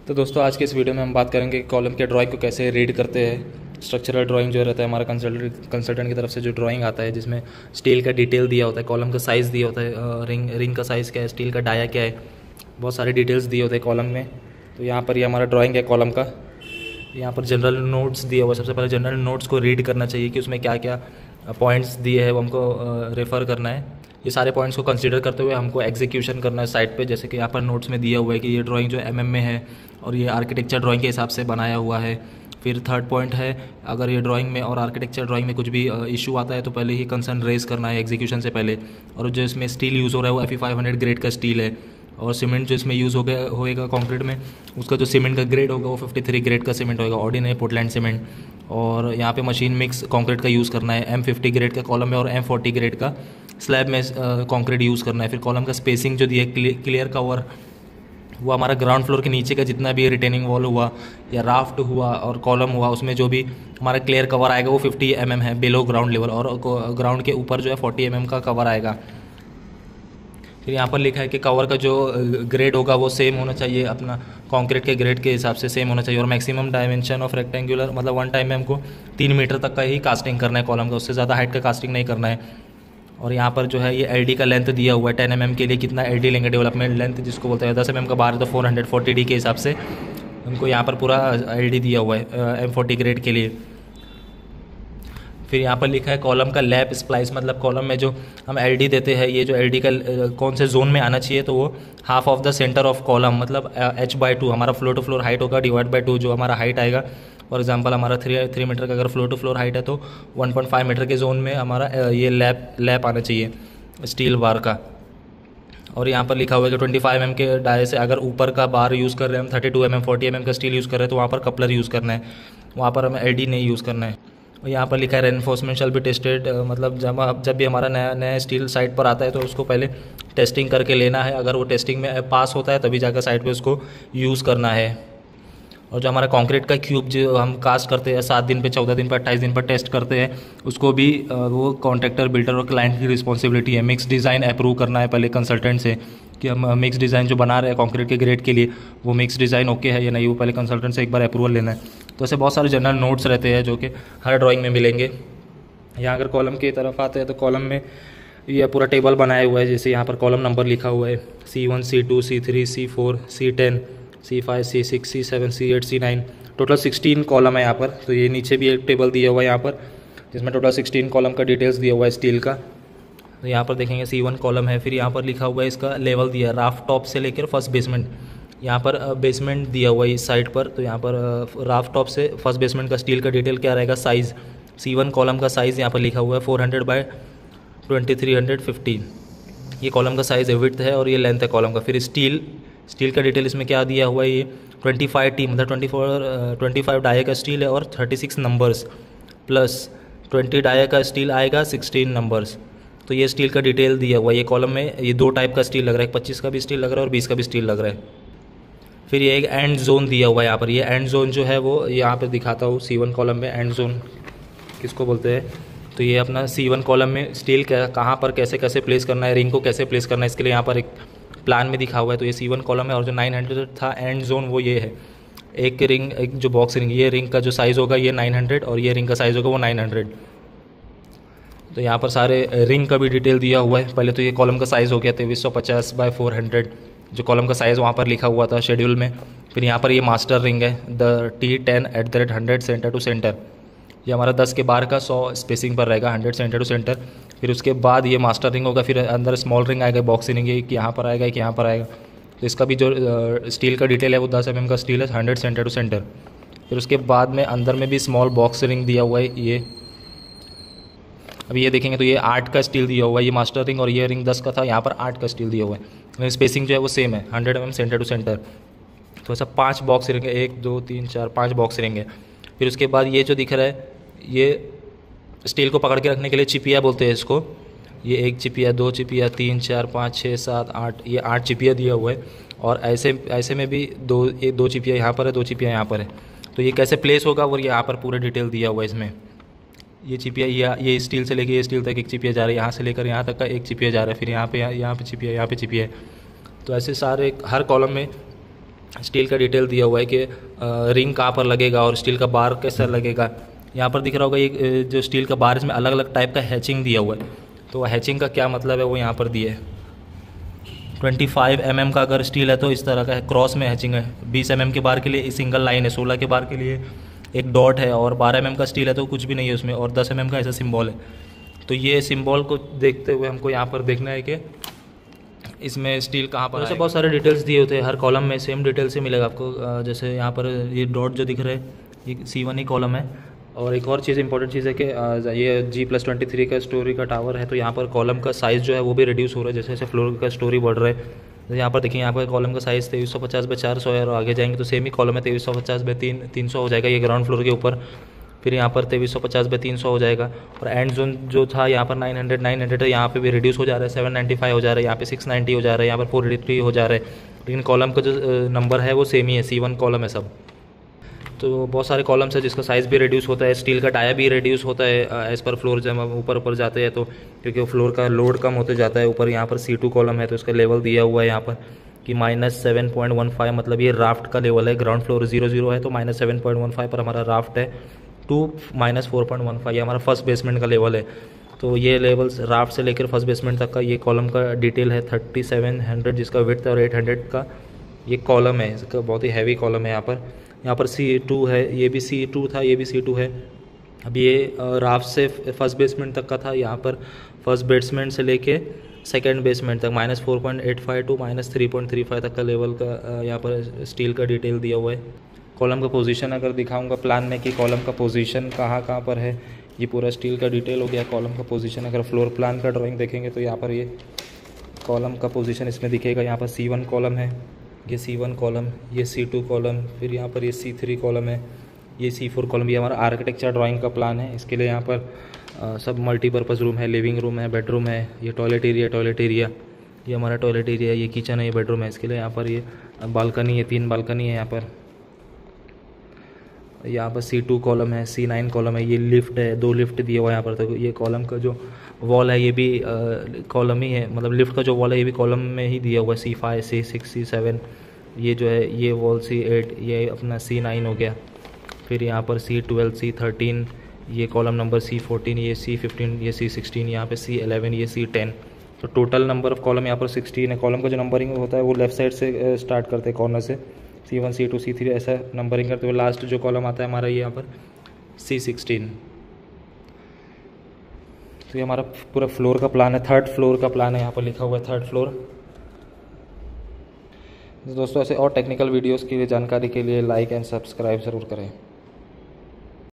तो दोस्तों आज के इस वीडियो में हम बात करेंगे कि कॉलम के ड्राइंग को कैसे रीड करते हैं। स्ट्रक्चरल ड्राइंग जो रहता है हमारा कंसल्टेंट की तरफ से जो ड्राइंग आता है, जिसमें स्टील का डिटेल दिया होता है, कॉलम का साइज़ दिया होता है, रिंग का साइज़ क्या है, स्टील का डाया क्या है, बहुत सारे डिटेल्स दिए होते हैं कॉलम में। तो यहाँ पर ये हमारा ड्राइंग है कॉलम का। यहाँ पर जनरल नोट्स दिया हुआ है। सबसे पहले जनरल नोट्स को रीड करना चाहिए कि उसमें क्या क्या पॉइंट्स दिए हैं वो हमको रेफ़र करना है। ये सारे पॉइंट्स को कंसीडर करते हुए हमको एग्जीक्यूशन करना है साइट पे। जैसे कि यहाँ पर नोट्स में दिया हुआ है कि ये ड्राइंग जो एमएम में है और ये आर्किटेक्चर ड्राइंग के हिसाब से बनाया हुआ है। फिर थर्ड पॉइंट है, अगर ये ड्राइंग में और आर्किटेक्चर ड्राइंग में कुछ भी इशू आता है तो पहले ही कंसर्न रेज करना है एग्जीक्यूशन से पहले। और जो इसमें स्टील यूज़ हो रहा है वो FE 500 ग्रेड का स्टील है, और सीमेंट जो इसमें यूज़ होएगा कंक्रीट में, उसका जो सीमेंट का ग्रेड होगा वो 53 ग्रेड का सीमेंट होगा, ऑर्डिनरी पोर्टलैंड सीमेंट। और यहाँ पे मशीन मिक्स कंक्रीट का यूज़ करना है, M50 ग्रेड का कॉलम में और M40 ग्रेड का स्लैब में कंक्रीट यूज़ करना है। फिर कॉलम का स्पेसिंग जो दिया है, क्लियर कवर, वो हमारा ग्राउंड फ्लोर के नीचे का जितना भी रिटेनिंग वॉल हुआ या राफ्ट हुआ और कॉलम हुआ, उसमें जो भी हमारा क्लियर कवर आएगा वो 50 mm है बिलो ग्राउंड लेवल, और ग्राउंड के ऊपर जो है 40 mm का कवर आएगा। फिर यहाँ पर लिखा है कि कवर का जो ग्रेड होगा वो सेम होना चाहिए, अपना कंक्रीट के ग्रेड के हिसाब से सेम होना चाहिए। और मैक्सिमम डायमेंशन ऑफ रेक्टेंगुलर, मतलब वन टाइम में हमको 3 मीटर तक का ही कास्टिंग करना है कॉलम का, उससे ज़्यादा हाइट का कास्टिंग नहीं करना है। और यहाँ पर जो है ये LD का लेंथ दिया हुआ है, 10 mm के लिए कितना LD लेंगे, डेवलपमेंट लेंथ जिसको बोलते हैं। 10 mm का बार है तो 440D के हिसाब से हमको यहाँ पर पूरा LD दिया हुआ है M40 ग्रेड के लिए। फिर यहाँ पर लिखा है कॉलम का लैप स्प्लाइस, मतलब कॉलम में जो हम LD देते हैं, ये जो LD का कौन से जोन में आना चाहिए, तो वो half of the centre of column, मतलब H/2 हमारा फ्लोर टू फ्लोर हाइट होगा, डिवाइड बाई 2 जो हमारा हाइट आएगा। फॉर एग्जांपल हमारा 3 मीटर का अगर फ्लोर टू फ्लोर हाइट है तो 1.5 मीटर के जोन में हमारा ये लैप आना चाहिए स्टील बार का। और यहाँ पर लिखा हुआ है कि 25 mm के डाये से अगर ऊपर का बार यूज़ कर रहे हैं हम, 32 mm 40 mm का स्टील यूज़ कर रहे हैं तो वहाँ पर कपलर यूज़ करना है, वहाँ पर हमें LD नहीं यूज़ करना है। और यहाँ पर लिखा है रेनफोर्समेंट शैल बी टेस्टेड, मतलब जब भी हमारा नया स्टील साइट पर आता है तो उसको पहले टेस्टिंग करके लेना है। अगर वो टेस्टिंग में पास होता है तभी जाकर साइट पे उसको यूज़ करना है। और जो हमारा कंक्रीट का क्यूब जो हम कास्ट करते हैं 7 दिन पे, 14 दिन पर, 28 दिन पर टेस्ट करते हैं, उसको भी वो कॉन्ट्रैक्टर, बिल्डर और क्लाइंट की रिस्पॉन्सिबिलिटी है। मिक्स डिज़ाइन अप्रूव करना है पहले कंसल्टेंट से कि हम मिक्स डिज़ाइन जो बना रहे हैं कंक्रीट के ग्रेड के लिए वो मिक्स डिज़ाइन ओके है या नहीं, वो पहले कंसल्टेंट से एक बार अप्रूवल लेना है। तो ऐसे बहुत सारे जनरल नोट्स रहते हैं जो कि हर ड्राइंग में मिलेंगे। यहाँ अगर कॉलम की तरफ आते हैं तो कॉलम में ये पूरा टेबल बनाया हुआ है। जैसे यहाँ पर कॉलम नंबर लिखा हुआ है C1 C2 C3 C4 C10 C5 C6 C7 C8 C9, total 16 column है यहाँ पर। तो ये नीचे भी एक टेबल दिया हुआ है यहाँ पर जिसमें टोटल 16 कॉलम का डिटेल्स दिया हुआ है स्टील का। तो यहाँ पर देखेंगे C1 कॉलम है। फिर यहाँ पर लिखा हुआ है इसका लेवल दिया है, राफ्ट टॉप से लेकर फर्स्ट बेसमेंट। यहाँ पर बेसमेंट दिया हुआ है इस साइड पर, तो यहाँ पर राफ्ट टॉप से फर्स्ट बेसमेंट का स्टील का डिटेल क्या रहेगा, साइज़। C1 कॉलम का साइज़ यहाँ पर लिखा हुआ है 400 बाय 2350, ये कॉलम का साइज़ है, विड्थ है, और ये लेंथ है कॉलम का। फिर स्टील का डिटेल इसमें क्या दिया हुआ है, ये 25T मतलब 25 डाया का स्टील है और 36 नंबर्स प्लस 20 डाया का स्टील आएगा 16 नंबर्स। तो ये स्टील का डिटेल दिया हुआ है। ये कॉलम में ये 2 टाइप का स्टील लग रहा है, 25 का भी स्टील लग रहा है और 20 का भी स्टील लग रहा है। फिर ये एक एंड जोन दिया हुआ है यहाँ पर। ये एंड जोन जो है वो यहाँ पर दिखाता हूँ, C1 कॉलम में एंड जोन किसको बोलते हैं। तो ये अपना C1 कॉलम में स्टील कहाँ पर कैसे कैसे प्लेस करना है, रिंग को कैसे प्लेस करना है, इसके लिए यहाँ पर एक प्लान में दिखा हुआ है। तो ये C1 कॉलम है। और जो 900 था एंड जोन वो ये है, एक जो बॉक्स रिंग, ये रिंग का जो साइज़ होगा ये 900 और ये रिंग का साइज़ होगा वो 900। तो यहाँ पर सारे रिंग का भी डिटेल दिया हुआ है। पहले तो ये कॉलम का साइज़ हो गया 2350 बाय 400, जो कॉलम का साइज़ वहाँ पर लिखा हुआ था शेड्यूल में। फिर यहाँ पर ये मास्टर रिंग है, the T10 centre to centre, ये हमारा 10 के बार का 100 स्पेसिंग पर रहेगा, 100 सेंटर टू सेंटर। फिर उसके बाद ये मास्टर रिंग होगा, फिर अंदर स्मॉल रिंग आएगा, बॉक्स रिंग, एक यहाँ पर आएगा, एक यहाँ पर आएगा। तो इसका भी जो स्टील का डिटेल है वो 10 mm का स्टील है, 100 सेंटर टू सेंटर। फिर उसके बाद में अंदर में भी स्मॉल बॉक्स रिंग दिया हुआ है। ये अभी ये देखेंगे तो ये 8 का स्टील दिया हुआ है, ये मास्टर रिंग, और ये रिंग 10 का था, यहाँ पर 8 का स्टील दिया हुआ है। स्पेसिंग जो है वो सेम है, 100 mm सेंटर टू सेंटर। तो ऐसा 5 बॉक्स रिंग है, 1 2 3 4 5 बॉक्स रिंग है। फिर उसके बाद ये जो दिख रहा है ये स्टील को पकड़ के रखने के लिए चिपिया बोलते हैं इसको। ये 1 चिपिया, 2 चिपिया, 3 4 5 6 7 8, ये 8 चिपिया दिया हुआ है। और ऐसे में भी 2 चिपिया यहाँ पर है, 2 चिपिया यहाँ पर है। तो ये कैसे प्लेस होगा वो यहाँ पर पूरा डिटेल दिया हुआ है इसमें। ये चिपिया ये स्टील से लेकर ये स्टील तक एक चिपिया जा रहा है, यहाँ से लेकर यहाँ तक का एक चिपिया जा रहा है, फिर यहाँ पे चिपिया, यहाँ पे चिपिया है। तो ऐसे सारे हर कॉलम में स्टील का डिटेल दिया हुआ है कि रिंग कहाँ पर लगेगा और स्टील का बार कैसा लगेगा। यहाँ पर दिख रहा होगा ये जो स्टील का बार, इसमें अलग अलग टाइप का हैचिंग दिया हुआ है। तो हैचिंग का क्या मतलब है वो यहाँ पर दिया है। 25 mm का अगर स्टील है तो इस तरह का है, क्रॉस में हैचिंग है। 20 mm के बार के लिए सिंगल लाइन है, 16 के बार के लिए एक डॉट है, और 12 mm का स्टील है तो कुछ भी नहीं है उसमें, और 10 mm का ऐसा सिंबल है। तो ये सिंबल को देखते हुए हमको यहाँ पर देखना है कि इसमें स्टील कहाँ पर। ऐसे बहुत सारे डिटेल्स दिए होते हैं हर कॉलम में, सेम डिटेल से मिलेगा आपको। जैसे यहाँ पर ये डॉट जो दिख रहा है ये C1 ही कॉलम है। और एक और चीज़ इंपॉर्टेंट चीज़ है कि ये G+23 का स्टोरी का टावर है, तो यहाँ पर कॉलम का साइज़ जो है वो भी रिड्यूस हो रहा है जैसे जैसे फ्लोर का स्टोरी बढ़ रहा है। तो यहाँ पर देखिए, यहाँ पर कॉलम का साइज़ 2350/400 है, और आगे जाएंगे तो सेम ही कॉलम है 2350/300 हो जाएगा ये ग्राउंड फ्लोर के ऊपर। फिर यहाँ पर 2350/300 हो जाएगा। और एंड जोन जो था यहाँ पर 900 है, यहाँ पे भी रिड्यूस हो जा रहा है, 795 हो जा रहा है, यहाँ पे 690 हो जा रहा है, यहाँ पर 483 हो जा रहा है। लेकिन कॉलम का जो नंबर है वो सेम ही है, C1 कॉलम है सब। तो बहुत सारे कॉलम्स है जिसका साइज़ भी रिड्यूस होता है, स्टील का टायर भी रिड्यूस होता है एज़ पर फ्लोर। जब हम ऊपर जाते हैं तो क्योंकि फ्लोर का लोड कम होते जाता है ऊपर। यहाँ पर C2 कॉलम है तो इसका लेवल दिया हुआ है यहाँ पर कि -7.15, मतलब ये राफ्ट का लेवल है। ग्राउंड फ्लोर 0 है तो -7.15 पर हमारा राफ्ट है, टू -4.15 ये हमारा फर्स्ट बेसमेंट का लेवल है। तो ये लेवल राफ्ट से लेकर फर्स्ट बेसमेंट तक का ये कॉलम का डिटेल है 3700 जिसका विड्थ, और 800 का ये कॉलम है। इसका बहुत ही हैवी कॉलम है। यहाँ पर C2 है, ये भी C2 था, ये भी C2 है। अब ये राफ्ट से फर्स्ट बेसमेंट तक का था। यहाँ पर फर्स्ट बेसमेंट से लेके सेकंड बेसमेंट तक -4.85 टू -3.35 तक का लेवल का यहाँ पर स्टील का डिटेल दिया हुआ है। कॉलम का पोजीशन अगर दिखाऊंगा प्लान में कि कॉलम का पोजीशन कहाँ पर है, ये पूरा स्टील का डिटेल हो गया कॉलम का पोजीशन। अगर फ्लोर प्लान का ड्राइंग देखेंगे तो यहाँ पर ये कॉलम का पोजीशन इसमें दिखेगा। यहाँ पर C1 कॉलम है, ये C1 कॉलम, ये C2 कॉलम, फिर यहाँ पर ये C3 कॉलम है, ये C4 कॉलम। ये हमारा आर्किटेक्चर ड्राइंग का प्लान है। इसके लिए यहाँ पर सब मल्टीपर्पज़ रूम है, लिविंग रूम है, बेडरूम है, ये टॉयलेट एरिया, ये हमारा टॉयलेट एरिया है, ये किचन है, ये बेडरूम है। इसके लिए यहाँ पर ये बालकनी है, 3 बालकनी है यहाँ पर। C2 कॉलम है, C9 कॉलम है, ये लिफ्ट है, 2 लिफ्ट दिए हुआ है यहाँ पर। तो ये कॉलम का जो वॉल है ये भी कॉलम ही है, मतलब लिफ्ट का जो वॉल है ये भी कॉलम में ही दिया हुआ है। C5, C6, C7 ये जो है ये वॉल, C8 ये अपना C9 हो गया। फिर यहाँ पर C12, C13 ये कॉलम नंबर, C14 ये C15 ये C16, यहाँ पे C11 ये C10। तो टोटल नंबर ऑफ कॉलम यहाँ पर 16 है। कॉलम का जो नंबरिंग होता है वो लेफ्ट साइड से स्टार्ट करते हैं कॉर्नर से, C1 C2 C3 ऐसा नंबरिंग करते हुए लास्ट जो कॉलम आता है हमारा ये यहाँ पर C16। तो ये हमारा पूरा फ्लोर का प्लान है, 3rd फ्लोर का प्लान है, यहाँ पर लिखा हुआ है 3rd फ्लोर। दोस्तों ऐसे और टेक्निकल वीडियोस की जानकारी के लिए लाइक एंड सब्सक्राइब ज़रूर करें।